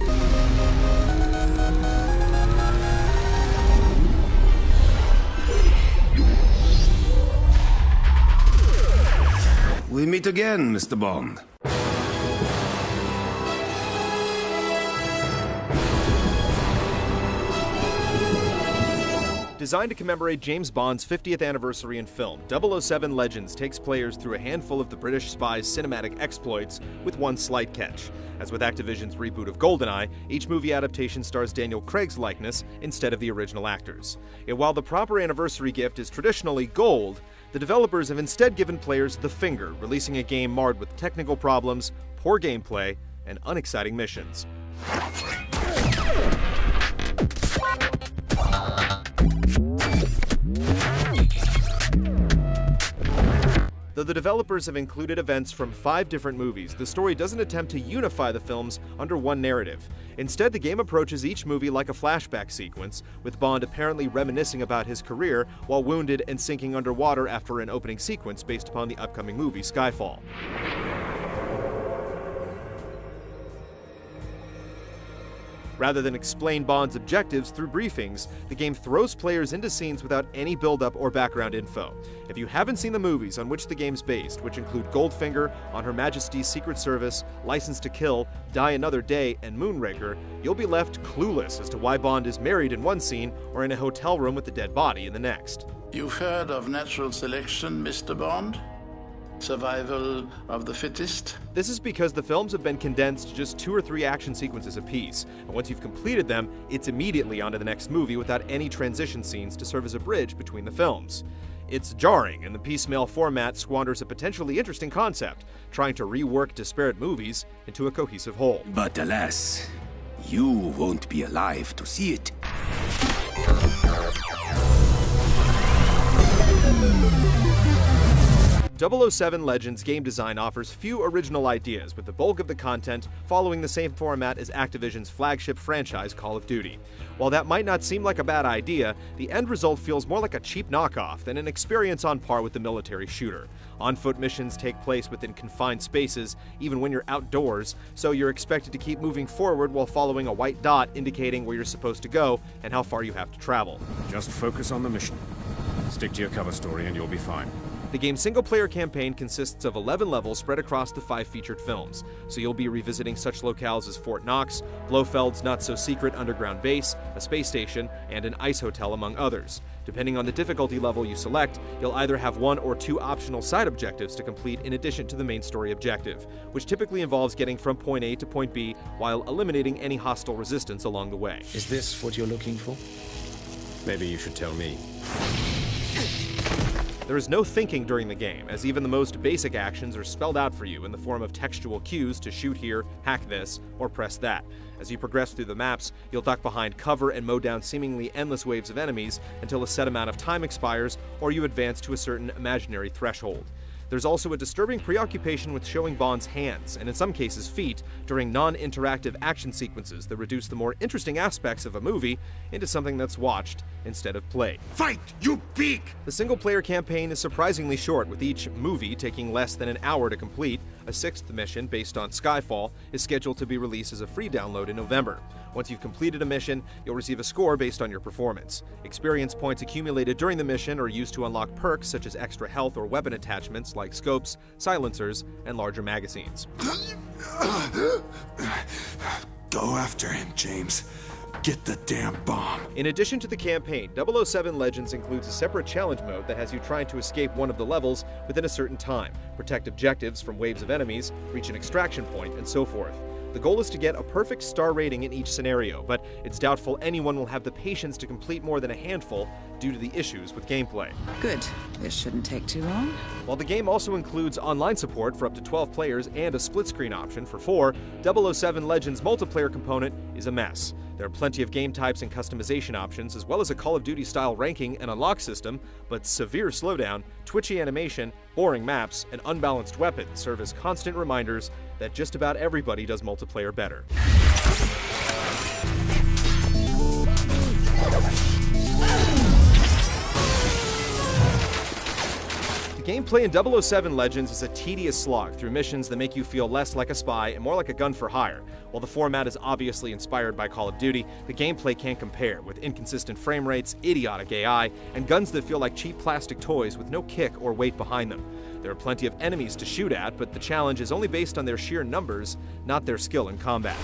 We meet again, Mr. Bond. Designed to commemorate James Bond's 50th anniversary in film, 007 Legends takes players through a handful of the British spy's cinematic exploits, with one slight catch. As with Activision's reboot of GoldenEye, each movie adaptation stars Daniel Craig's likeness instead of the original actors. Yet while the proper anniversary gift is traditionally gold, the developers have instead given players the finger, releasing a game marred with technical problems, poor gameplay, and unexciting missions. Though the developers have included events from 5 different movies, the story doesn't attempt to unify the films under one narrative. Instead, the game approaches each movie like a flashback sequence, with Bond apparently reminiscing about his career while wounded and sinking underwater after an opening sequence based upon the upcoming movie Skyfall. Rather than explain Bond's objectives through briefings, the game throws players into scenes without any build-up or background info. If you haven't seen the movies on which the game's based, which include Goldfinger, On Her Majesty's Secret Service, License to Kill, Die Another Day, and Moonraker, you'll be left clueless as to why Bond is married in one scene or in a hotel room with a dead body in the next. You've heard of natural selection, Mr. Bond? Survival of the fittest? This is because the films have been condensed to just 2 or 3 action sequences apiece, and once you've completed them, it's immediately onto the next movie without any transition scenes to serve as a bridge between the films. It's jarring, and the piecemeal format squanders a potentially interesting concept, trying to rework disparate movies into a cohesive whole. But alas, you won't be alive to see it. 007 Legends game design offers few original ideas, with the bulk of the content following the same format as Activision's flagship franchise Call of Duty. While that might not seem like a bad idea, the end result feels more like a cheap knockoff than an experience on par with the military shooter. On-foot missions take place within confined spaces, even when you're outdoors, so you're expected to keep moving forward while following a white dot indicating where you're supposed to go and how far you have to travel. Just focus on the mission. Stick to your cover story and you'll be fine. The game's single-player campaign consists of 11 levels spread across the 5 featured films, so you'll be revisiting such locales as Fort Knox, Blofeld's not-so-secret underground base, a space station, and an ice hotel, among others. Depending on the difficulty level you select, you'll either have 1 or 2 optional side objectives to complete in addition to the main story objective, which typically involves getting from point A to point B while eliminating any hostile resistance along the way. Is this what you're looking for? Maybe you should tell me. There is no thinking during the game, as even the most basic actions are spelled out for you in the form of textual cues to shoot here, hack this, or press that. As you progress through the maps, you'll duck behind cover and mow down seemingly endless waves of enemies until a set amount of time expires or you advance to a certain imaginary threshold. There's also a disturbing preoccupation with showing Bond's hands, and in some cases feet, during non-interactive action sequences that reduce the more interesting aspects of a movie into something that's watched instead of played. Fight, you pig! The single-player campaign is surprisingly short, with each movie taking less than an hour to complete. A 6th mission, based on Skyfall, is scheduled to be released as a free download in November. Once you've completed a mission, you'll receive a score based on your performance. Experience points accumulated during the mission are used to unlock perks such as extra health or weapon attachments like scopes, silencers, and larger magazines. Go after him, James. Get the damn bomb. In addition to the campaign, 007 Legends includes a separate challenge mode that has you trying to escape one of the levels within a certain time, protect objectives from waves of enemies, reach an extraction point, and so forth. The goal is to get a perfect star rating in each scenario, but it's doubtful anyone will have the patience to complete more than a handful due to the issues with gameplay. Good. This shouldn't take too long. While the game also includes online support for up to 12 players and a split-screen option for 4, 007 Legends multiplayer component is a mess. There are plenty of game types and customization options, as well as a Call of Duty-style ranking and unlock system, but severe slowdown, twitchy animation, boring maps, and unbalanced weapons serve as constant reminders that just about everybody does multiplayer better. The Gameplay in 007 Legends is a tedious slog through missions that make you feel less like a spy and more like a gun for hire. While the format is obviously inspired by Call of Duty, the gameplay can't compare, with inconsistent frame rates, idiotic AI, and guns that feel like cheap plastic toys with no kick or weight behind them. There are plenty of enemies to shoot at, but the challenge is only based on their sheer numbers, not their skill in combat.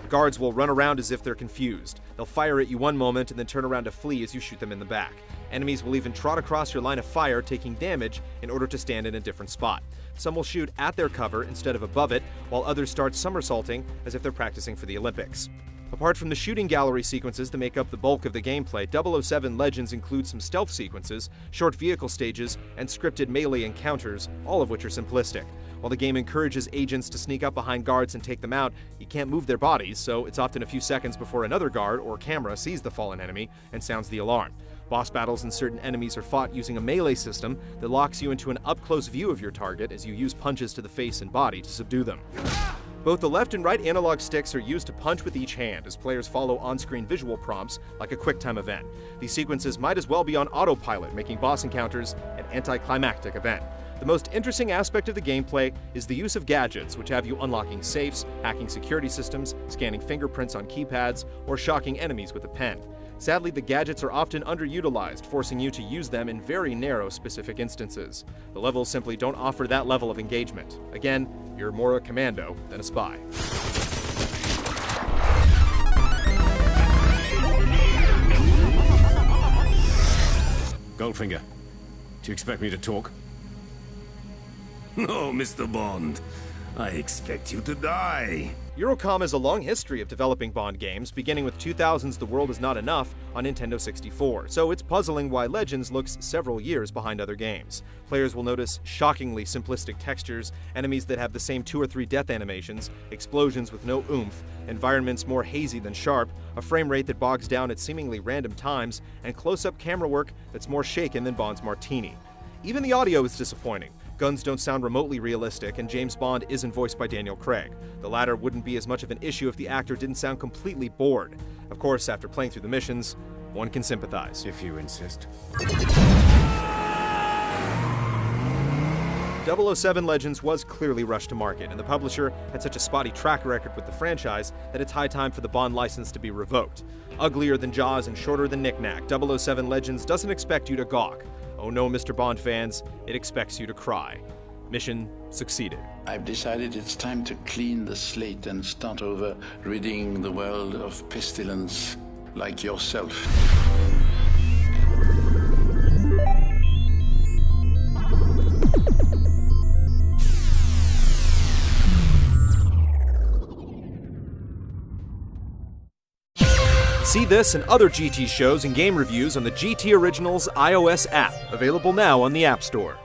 Guards will run around as if they're confused. They'll fire at you one moment and then turn around to flee as you shoot them in the back. Enemies will even trot across your line of fire, taking damage in order to stand in a different spot. Some will shoot at their cover instead of above it, while others start somersaulting as if they're practicing for the Olympics. Apart from the shooting gallery sequences that make up the bulk of the gameplay, 007 Legends includes some stealth sequences, short vehicle stages, and scripted melee encounters, all of which are simplistic. While the game encourages agents to sneak up behind guards and take them out, you can't move their bodies, so it's often a few seconds before another guard or camera sees the fallen enemy and sounds the alarm. Boss battles and certain enemies are fought using a melee system that locks you into an up-close view of your target as you use punches to the face and body to subdue them. Both the left and right analog sticks are used to punch with each hand as players follow on-screen visual prompts like a QuickTime event. These sequences might as well be on autopilot, making boss encounters an anticlimactic event. The most interesting aspect of the gameplay is the use of gadgets, which have you unlocking safes, hacking security systems, scanning fingerprints on keypads, or shocking enemies with a pen. Sadly, the gadgets are often underutilized, forcing you to use them in very narrow specific instances. The levels simply don't offer that level of engagement. Again, you're more a commando than a spy. Goldfinger, do you expect me to talk? No, Mr. Bond. I expect you to die. Eurocom has a long history of developing Bond games, beginning with 2000's The World Is Not Enough on Nintendo 64, so it's puzzling why Legends looks several years behind other games. Players will notice shockingly simplistic textures, enemies that have the same 2 or 3 death animations, explosions with no oomph, environments more hazy than sharp, a frame rate that bogs down at seemingly random times, and close-up camera work that's more shaken than Bond's Martini. Even the audio is disappointing. Guns don't sound remotely realistic, and James Bond isn't voiced by Daniel Craig. The latter wouldn't be as much of an issue if the actor didn't sound completely bored. Of course, after playing through the missions, one can sympathize. If you insist. 007 Legends was clearly rushed to market, and the publisher had such a spotty track record with the franchise that it's high time for the Bond license to be revoked. Uglier than Jaws and shorter than Knick Knack, 007 Legends doesn't expect you to gawk. Oh no, Mr. Bond fans, it expects you to cry. Mission succeeded. I've decided it's time to clean the slate and start over, ridding the world of pestilence like yourself. See this and other GT shows and game reviews on the GT Originals iOS app, available now on the App Store.